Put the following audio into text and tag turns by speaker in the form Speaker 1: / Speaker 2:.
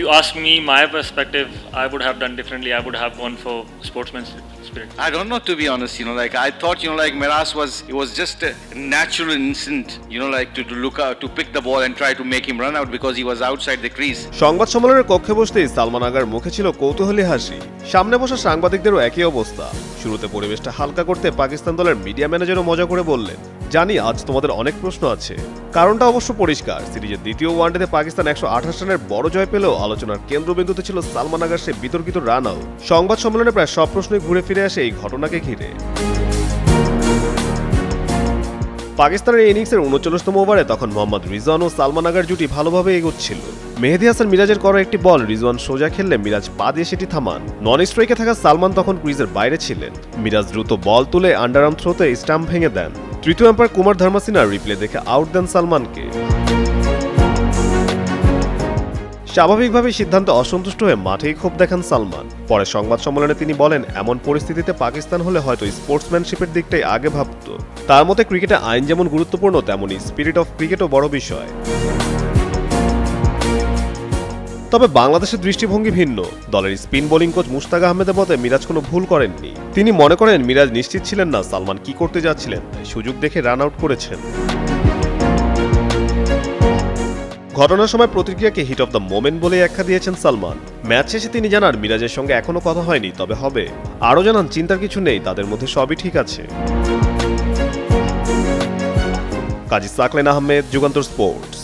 Speaker 1: you ask me my perspective, I would have done differently. I would have gone for sportsman's spirit.
Speaker 2: I don't know, to be honest. Like I thought, like Miraz was just a natural instinct. Like to look out, to pick the ball and try to make him run out because he was outside the crease.
Speaker 3: সংবাদ সম্মেলনের কক্ষে বসতেই Salman agar মুখে ছিল কৌতূহলী হাসি। সামনে বসা সাংবাদিকদেরও একই অবস্থা। শুরুতে পরিবেশটা হালকা করতে পাকিস্তান দলের মিডিয়া ম্যানেজারও মজা করে বললেন, জানি আজ তোমাদের অনেক প্রশ্ন আছে। কারণটা অবশ্য পরিষ্কার, সিরিজের দ্বিতীয় ওয়ানডেতে পাকিস্তান 128 রানের বড় জয় পেলেও আলোচনার কেন্দ্রবিন্দুতে ছিল সালমান আগার সে বিতর্কিত রান আউট। সংবাদ সম্মেলনে প্রায় সব প্রশ্নই ঘুরে ফিরে আসে এই ঘটনাকে ঘিরে। পাকিস্তানের ইনিংসের 39তম ওভারে তখন মোহাম্মদ রিজওয়ান ও সালমান আগার জুটি ভালোভাবে এগোচ্ছিল। মেহেদী হাসান মিরাজের করা একটি বল রিজওয়ান সোজা খেললে মিরাজ পা দিয়ে সেটি থামান। নন স্ট্রাইকে থাকা সালমান তখন ক্রিজের বাইরে ছিলেন। মিরাজ দ্রুত বল তুলে আন্ডারআর্ম থ্রোতে স্টাম্প ভেঙে দেন। তৃতীয় আম্পায়ার কুমার ধর্মাসিনা রিপ্লে দেখে আউট দেন সালমানকে। স্বাভাবিকভাবে সিদ্ধান্তে অসন্তুষ্ট হয়ে মাঠেই ক্ষোভ দেখান সালমান। পরে সংবাদ সম্মেলনে তিনি বলেন, এমন পরিস্থিতিতে পাকিস্তান হলে হয়তো স্পোর্টসম্যানশিপের দিকটাই আগে ভাবত। তার মতে ক্রিকেটে আইন যেমন গুরুত্বপূর্ণ, তেমনি স্পিরিট অফ ক্রিকেটও বড় বিষয়। তবে বাংলাদেশের দৃষ্টিভঙ্গি ভিন্ন। দলের স্পিন বোলিং কোচ মুশতাক আহমেদের মতে মিরাজ কোনো ভুল করেননি। তিনি মনে করেন মিরাজ নিশ্চিত ছিলেন না সালমান কি করতে যাচ্ছিলেন, তাই সুযোগ দেখে রান আউট করেছেন। ঘটনার সময় প্রতিক্রিয়াকে হিট অফ দ্য মোমেন্ট বলে আখ্যা দিয়েছেন সালমান। ম্যাচ শেষে তিনি জানান মিরাজের সঙ্গে এখনো কথা হয়নি, তবে হবে। আরও জানান চিন্তার কিছু নেই, তাদের মধ্যে সবই ঠিক আছে। কাজী সাকলেন আহমেদ, যুগান্তর স্পোর্টস।